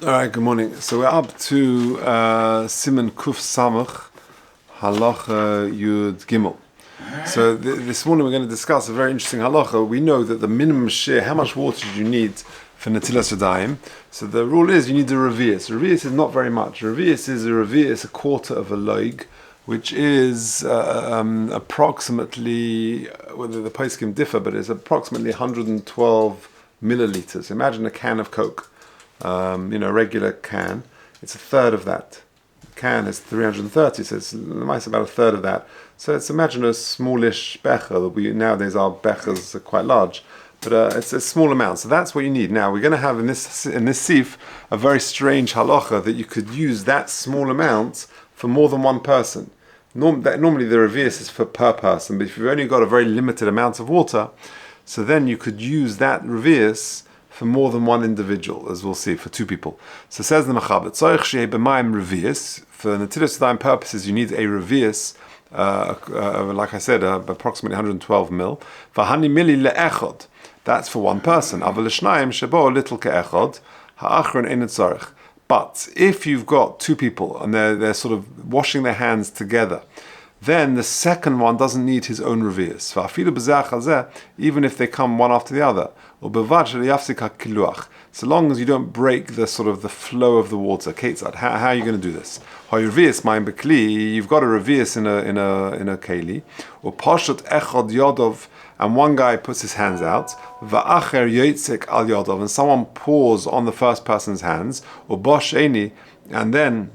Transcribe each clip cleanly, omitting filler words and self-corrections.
All right, good morning. So we're up to Siman Kuf Samach Halacha Yud Gimel. So this morning we're going to discuss a very interesting halacha. We know that the minimum share, how much water do you need for Netilas Yadayim? So the rule is you need a revius. Revius is not very much. Revius is a quarter of a loig, which is approximately, whether the poskim differ, but it's approximately 112 milliliters. Imagine a can of Coke. A regular can, it's a third of that. The can is 330, so it's about a third of that. So it's, imagine a smallish becher. Nowadays our bechers are quite large, but it's a small amount. So that's what you need. Now we're going to have in this sif a very strange halacha that you could use that small amount for more than one person. Normally the revius is for per person, but if you've only got a very limited amount of water, so then you could use that revius for more than one individual, as we'll see, for two people. So says the Mechaber, tzorich sheyeh b'mayim revius. For Netilas Yadayim purposes, you need a revius, like I said, approximately 112 mil. V'hani mili le'echod. That's for one person. Aval l'shnayim shebo little ke'echod, ha'achron ein tzorich. But if you've got two people and they're sort of washing their hands together, then the second one doesn't need his own revius. Even if they come one after the other. So long as you don't break the sort of the flow of the water. How are you going to do this? You've got a revius in a keli, or pashut echad yodov, and one guy puts his hands out, va'acher yotzek al yodov, and someone pours on the first person's hands, or bosheni, and then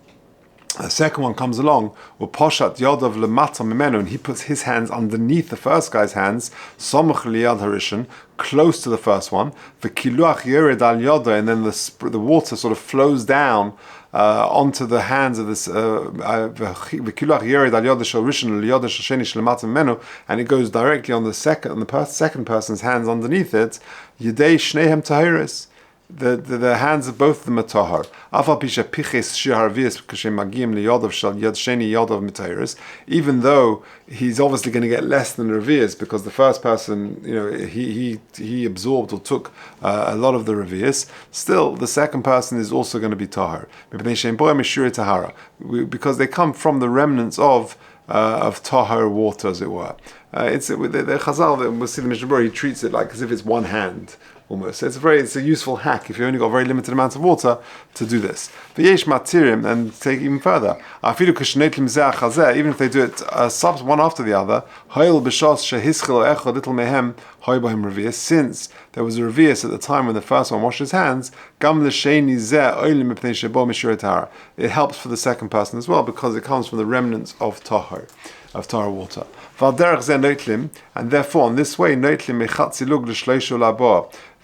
the second one comes along, poshat yadav lemata mimenu, and he puts his hands underneath the first guy's hands, somach liyad harishan, close to the first one, v'kiluach yered al yada, and then the water sort of flows down onto the hands of this v'kiluach yered al yada shel rishon liyada shel sheni shel lemata mimenu, and it goes directly on the second person's hands underneath it. Yedei shnehem tahiris. The hands of both of them are tahar. Even though he's obviously going to get less than revius because the first person, he absorbed or took a lot of the revius, still the second person is also going to be tahar. Because they come from the remnants of tahar water, as it were. The Chazal, we'll see the Mishnah, he treats it like as if it's one hand. Almost. So it's a useful hack if you only got a very limited amount of water to do this. V'yesh matirim, and take it even further. Even if they do it one after the other, since there was a revius at the time when the first one washed his hands, it helps for the second person as well because it comes from the remnants of tahar water. And therefore, in this way,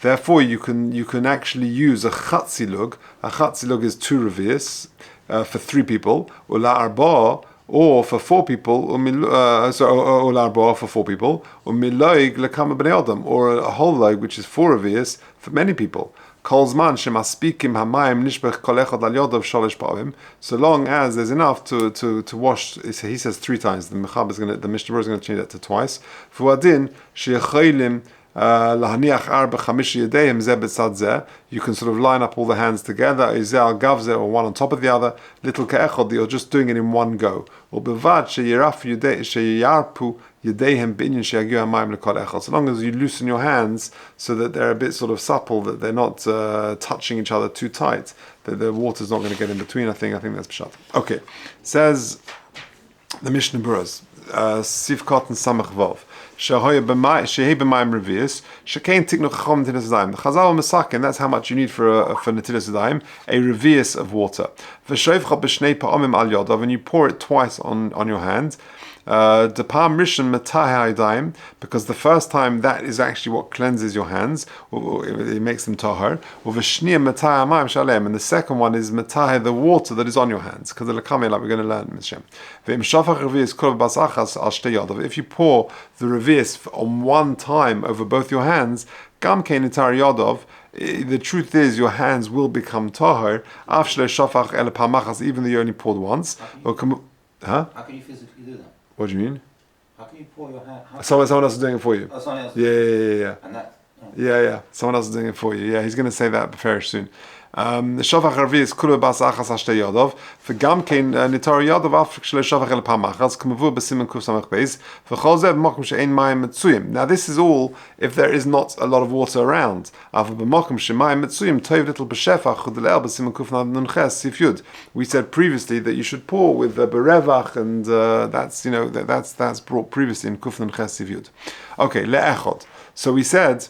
therefore, you can actually use a chatzilug. A chatzilug is two revius for three people, or for four people, or a whole leg, which is four revius for many people. So long as there's enough to wash, he says three times. The Mishnah is going to change that to twice. You can sort of line up all the hands together, or one on top of the other, little ke'echod, you're just doing it in one go. So long as you loosen your hands so that they're a bit sort of supple, that they're not touching each other too tight, that the water's not going to get in between, I think that's pshat. Okay, says the Mishnah Berurah, Sivkot and Samach Vav. The Chazal Masakin, that's how much you need for Netilas Yadayim, a revius of water. And you pour it twice on your hand. Because the first time that is actually what cleanses your hands, or it makes them tahar. And the second one is matah, the water that is on your hands, because like we're going to learn. If you pour the revius on one time over both your hands, the truth is your hands will become tahar, even though you only poured once. How can you physically do that? What do you mean? How can you pour your hand? Someone else is doing it for you. Oh, someone else. Yeah. And that. Oh. Yeah. Someone else is doing it for you. Yeah, he's going to say that very soon. Shavach Revius Kulu Bas Achas Ashtei Yodov. V'gam kein Nitar Yodov Afrik Shelo Shavach El Pamachas K'mavu B'Simen Kuf Samach Beis V'chol Zeh B'Mokum She'ein Mayim Metzuyim. Now this is all if there is not a lot of water around. Avu B'Mokum She'Mayim Metzuyim Tov Little B'Shefach Chudel El B'Simen Kuf Nun Ches Sif Yud. We said previously that you should pour with Berevach, and that's brought previously in Kuf Nun Ches Sif Yud. Okay, Le'echod. So we said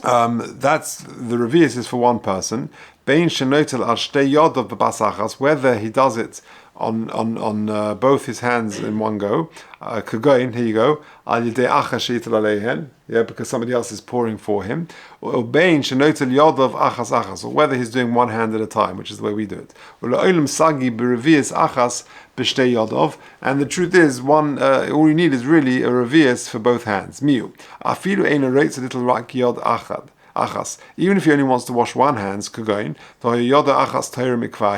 that's the revius is for one person. Bein shenotel al shtei yodov b'basachas, whether he does it on both his hands in one go. Kagoin, here you go. Al yidei achas sheitel aleihen, because somebody else is pouring for him. Or bein shenotel yodov achas achas, or whether he's doing one hand at a time, which is the way we do it. Or le'olim sagi b'revius achas b'shtei yodov, and the truth is, all you need is really a revius for both hands. Miu afilu ein rates a little rak yod achad. Achas. Even if he only wants to wash one hand, Kugoin,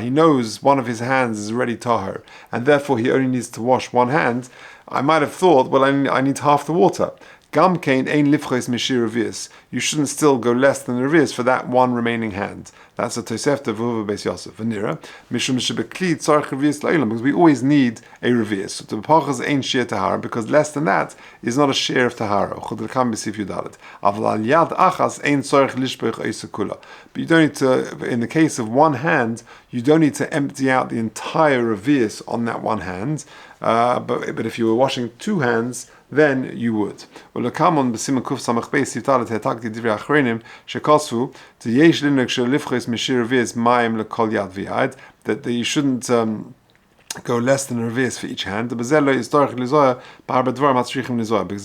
he knows one of his hands is already tahor, and therefore he only needs to wash one hand. I might have thought, well, I need half the water. Gam kain ein lifches mishir revius. You shouldn't still go less than the revius for that one remaining hand. That's a tosefta v'huva beis Yosef. V'nira mishum shebekli tzarich revius la'ilam, because we always need a revius. So the pachas ein shir tahara, because less than that is not a share of tahara. Chudel kam b'sif yudalet. Aval al yad achas ein tzarich lishbech eisukula. But you don't need to. In the case of one hand, you don't need to empty out the entire revius on that one hand. But if you were washing two hands, then you would. That you shouldn't go less than a revius for each hand. Because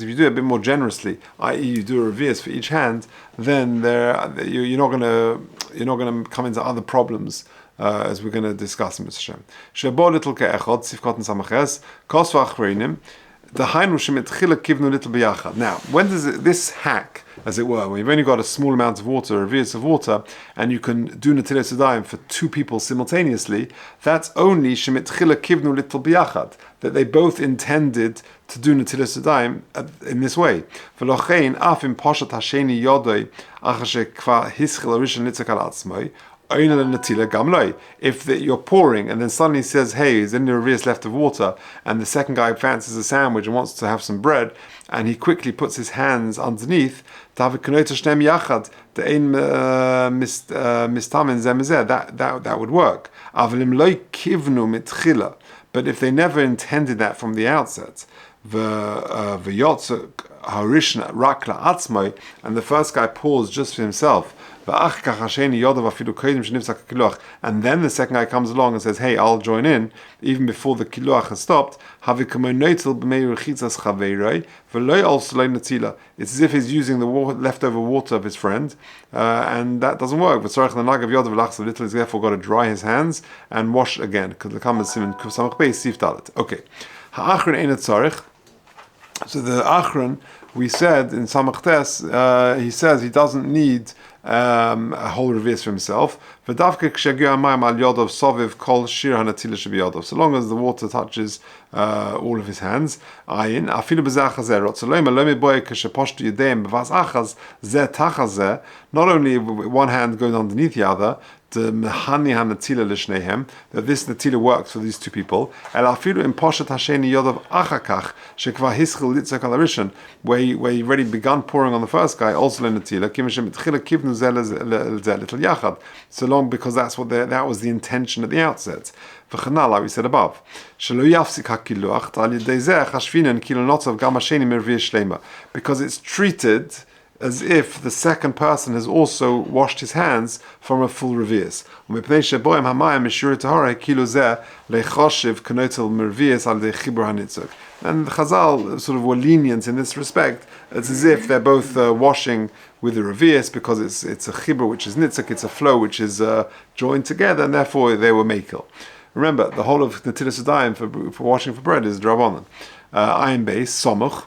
if you do it a bit more generously, i.e., you do a revius for each hand, then you're not going to come into other problems. As we're going to discuss in Mr. Shem. Shebo little ke'echod, sifkot and samaches, kosva achreinim, the hainu shemitchila kivnu little biyachad. Now, when does this hack, as it were, when you've only got a small amount of water, a revius of water, and you can do Netilas Yadayim for two people simultaneously, that's only shemitchila kivnu little biyachad, that they both intended to do Netilas Yadayim in this way. V'lochein afim poshat hasheni yodoi achashe kva hischil arishan nitzak al atzmoi, if you're pouring and then suddenly says, hey, is there any revius left of water, and the second guy fancies a sandwich and wants to have some bread, and he quickly puts his hands underneath, that would work. But if they never intended that from the outset, and the first guy pours just for himself, and then the second guy comes along and says, hey, I'll join in, even before the kiluach has stopped, it's as if he's using the leftover water of his friend, and that doesn't work. He's therefore got to dry his hands and wash again. Okay. So the Achron, we said in Samach Tes, he says he doesn't need a whole revius for himself. So long as the water touches all of his hands. Not only one hand going underneath the other, that this netila works for these two people. Where you already begun pouring on the first guy, also netila. So long, because that was the intention at the outset. Like we said above, because it's treated as if the second person has also washed his hands from a full revius. And the Chazal sort of were lenient in this respect. It's as if they're both washing with the revius, because it's a chibur which is nitzuk, it's a flow which is joined together, and therefore they were mekel. Remember, the whole of Netilas Yadayim for washing for bread is drabanan. Ayin base, somuch.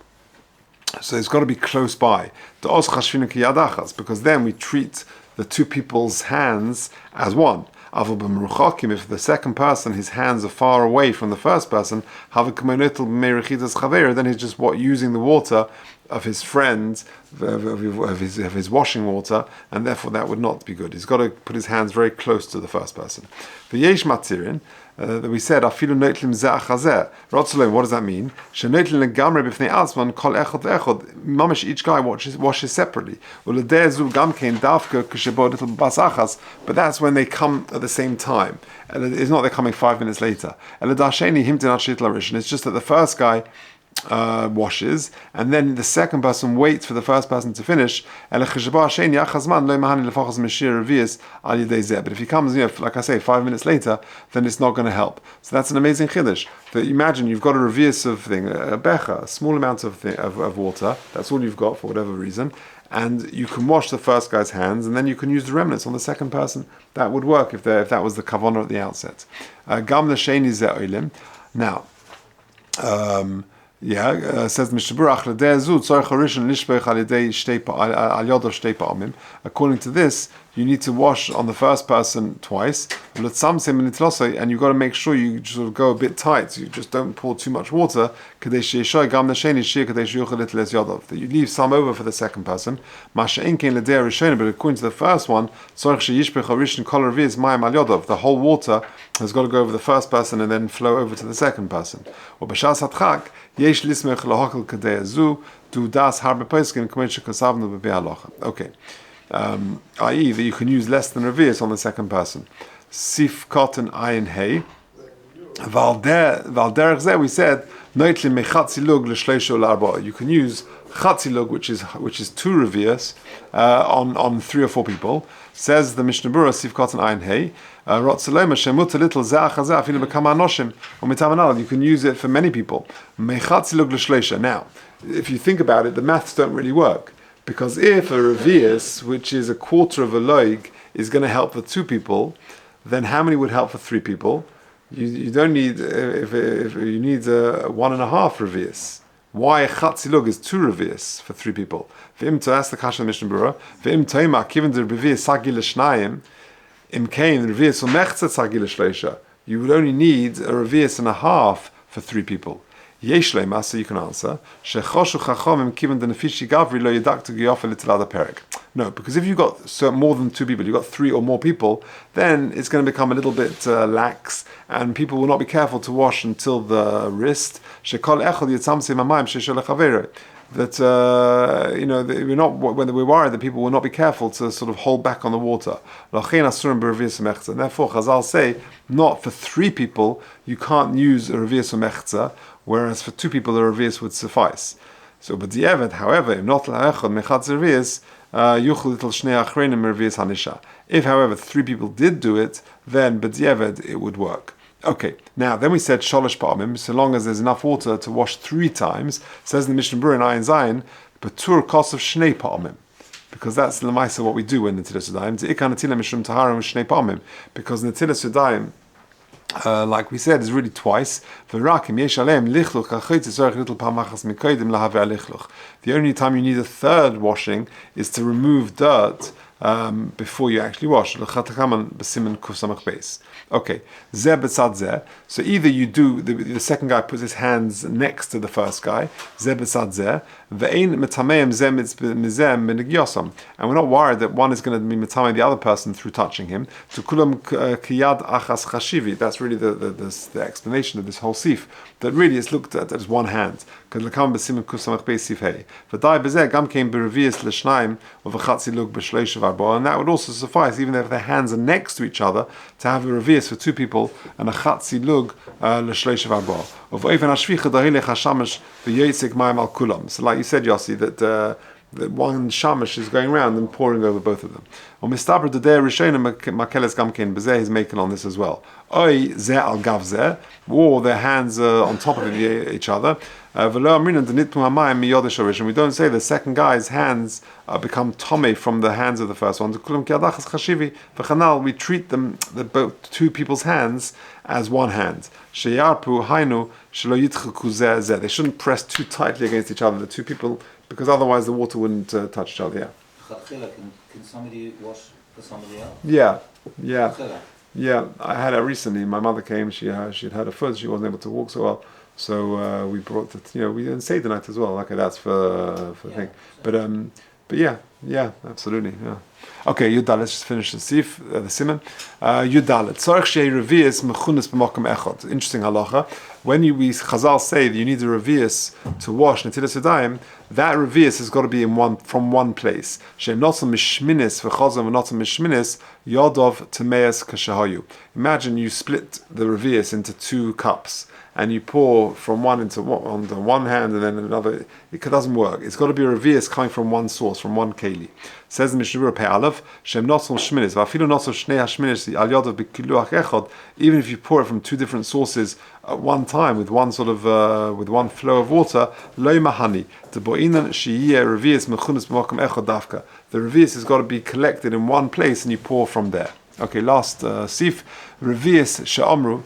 So it's got to be close by. Because then we treat the two people's hands as one. Avol b'meruchakim, if the second person, his hands are far away from the first person, then he's just using the water of his friends, of his washing water, and therefore that would not be good. He's got to put his hands very close to the first person. The yesh matirin, that we said, afilu noitlim ze'achazeh. Rotzalom, what does that mean? Shenoitlim legamre b'fnei atzman kol echad ve'echad. Mamish, each guy washes separately. U'ledeh gamkein davka k'shebo little basachas. But that's when they come at the same time. It's not they're coming 5 minutes later. Eledasheni himtin ashit larishin. It's just that the first guy washes, and then the second person waits for the first person to finish. But if he comes, like I say, 5 minutes later, then it's not going to help. So that's an amazing chiddush. That imagine you've got a revius of thing, a becha, a small amount of water. That's all you've got for whatever reason, and you can wash the first guy's hands, and then you can use the remnants on the second person. That would work if that was the kavanah at the outset. Gam the sheni ze oilim. Now. Says Mishnah Berurah, according to this, you need to wash on the first person twice, and you've got to make sure you sort of go a bit tight, so you just don't pour too much water, that you leave some over for the second person. But according to the first one, the whole water has got to go over the first person and then flow over to the second person. Okay. I.e. that you can use less than revius on the second person. Sif cotton ayin hay. Valderech zeh, we said noitlim mechatzilug l'shleisho l'arba. You can use chatzilug, which is 2 revius on 3 or 4 people. Says the Mishnah Berurah, Sif cotton ayin hay. Rotzalema shemut a little ze'achazeh afilu bekama anoshim or mitamanal. You can use it for many people. Mechatzilug l'shleisha. Now, if you think about it, the maths don't really work. Because if a revius, which is a quarter of a loig, is going to help for 2 people, then how many would help for 3 people? You don't need, if you need 1.5 revius. Why chatzilug is 2 revius for 3 people? V'im to ask the kasha Mishnah Berurah, v'im toima given the revius sagi l'shnayim, im kain revius u'mechtzet sagi l'shleisha. You would only need a revius and a half for 3 people. Yesh leima, so you can answer. Shechoshu chachomim kiven the nefishi gavri lo yedak to giyofel itilada perek. No, because if you've got more than 2 people, you've got 3 or more people, then it's going to become a little bit lax, and people will not be careful to wash until the wrist. Shekol echol yitzamse mamayim sheshel lechavero. That we're not, when we're worried that people will not be careful to sort of hold back on the water. And therefore, Chazal say, not for 3 people you can't use a revius mechza, whereas for 2 people the revius would suffice. So, but the evet, however, if not la'echad mechatz revius, yuchel little shnei achreinim revius hanisha. If, however, 3 people did do it, then but the evet it would work. Okay, now then we said sholosh pa'amim, so long as there's enough water to wash 3 times, says in the Mishnah Berurah in Ayin Zayin, betur kos of shnei pa'amim, because that's the lemaisa what we do in Netilas Yadayim. Ze'ikah netilah mishum taharim shnei pa'amim, because Netilas Yadayim, like we said, is really twice. The only time you need a 3rd washing is to remove dirt before you actually wash. Okay, so either you do, the second guy puts his hands next to the first guy, and we're not worried that one is going to be metamei the other person through touching him. That's really the explanation of this whole sif, that really is looked at as one hand. And that would also suffice, even if their hands are next to each other, to have a revius for 2 people and a chatzi lug l'shleish v'arba. So like you said, Yossi, that one shamash is going around and pouring over both of them. Or mistabra the day rishona makeles gamkein bezeh is making on this as well. Oy zeh al gav zeh, or their hands are on top of each other. And we don't say the second guy's hands become tome from the hands of the first one. We treat them, both 2 people's hands, as one hand. They shouldn't press too tightly against each other, the 2 people, because otherwise the water wouldn't touch each other. Can somebody wash for somebody else? Yeah. Yeah, I had her recently. My mother came. She had her foot. She wasn't able to walk so well. So we brought we didn't say the night as well. Okay, that's for thing. But yeah, absolutely. Yeah. Okay, Yudal. Let's just finish the sif, the siman. Yudal. Tzarich shei revius mechunas b'makom echad. Interesting halacha. When we Chazal say that you need a revius to wash Netilas Yadayim, that revius has got to be from one place. Shei notzal mishminis v'chazam v'notzal mishminis yodov tameas kashahayu. Imagine you split the revius into 2 cups. And you pour from one into on the one hand and then another. It doesn't work. It's got to be a revius coming from one source, from one keli. Says the Mishnah Pei Aleph, Shem Notzol Shminis, Va'afilu Notzol Shnei HaShminis Al Yodav B'Kiluach Echad. Even if you pour it from 2 different sources at one time with one sort of with one flow of water, Lo Mahani. The Bo'inan Shiyeh Revius Mechunas B'Makom Echad Dafka. The revius has got to be collected in one place and you pour from there. Okay, last sif revius she'amru.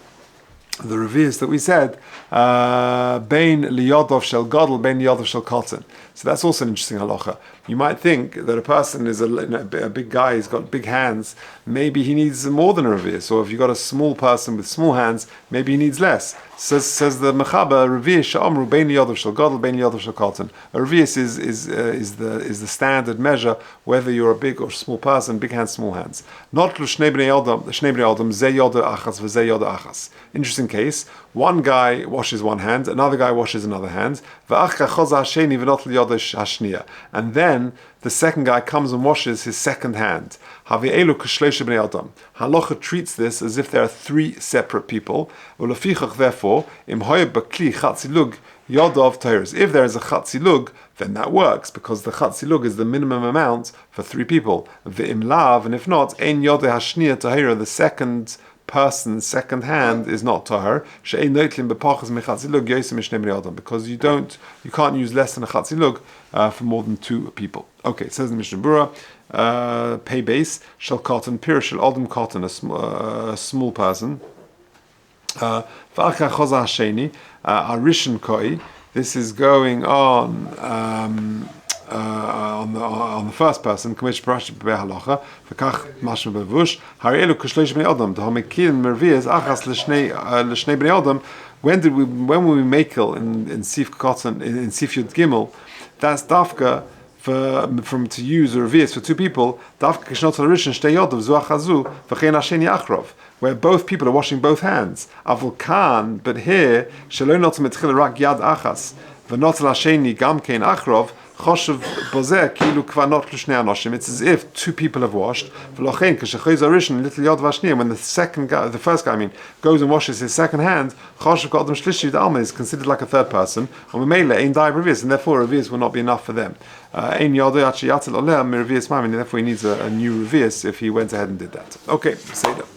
The revius that we said, Bein liyodov shel gadol, bein liyodov shel katan. So that's also an interesting halacha. You might think that a person is a big guy, he's got big hands, maybe he needs more than a revius. Or if you've got a small person with small hands, maybe he needs less. Says the Mechaba, revius she'amru bein liyodov shel gadol, bein liyodov shel katan. A revius is the standard measure, whether you're a big or small person, big hands, small hands. Not l'shnei bnei adam, ze yoda achas v'ze yoda achas. Interesting case. One guy washes one hand, another guy washes another hand, and then the second guy comes and washes his second hand. Halacha treats this as if there are 3 separate people. Therefore, if there is a chatzilug, then that works, because the chatzilug is the minimum amount for 3 people. And if not, the second person's second hand is not tahar, because you can't use less than a chatzilug for more than 2 people. Okay, it says in the Mishnah Berurah, pay base shall cotton, pir shall adam cotton, a small person. Arishan koi. This is going on the first person. When we makel in Sif Cotton in Sif Yud Gimel, that's dafka from to use a revius for 2 people, where both people are washing both hands. Avul kan, but here it's as if 2 people have washed. When the first guy goes and washes his second hand, is considered like a 3rd person, and therefore revius will not be enough for them. Therefore he needs a new revius if he went ahead and did that. Okay, say that.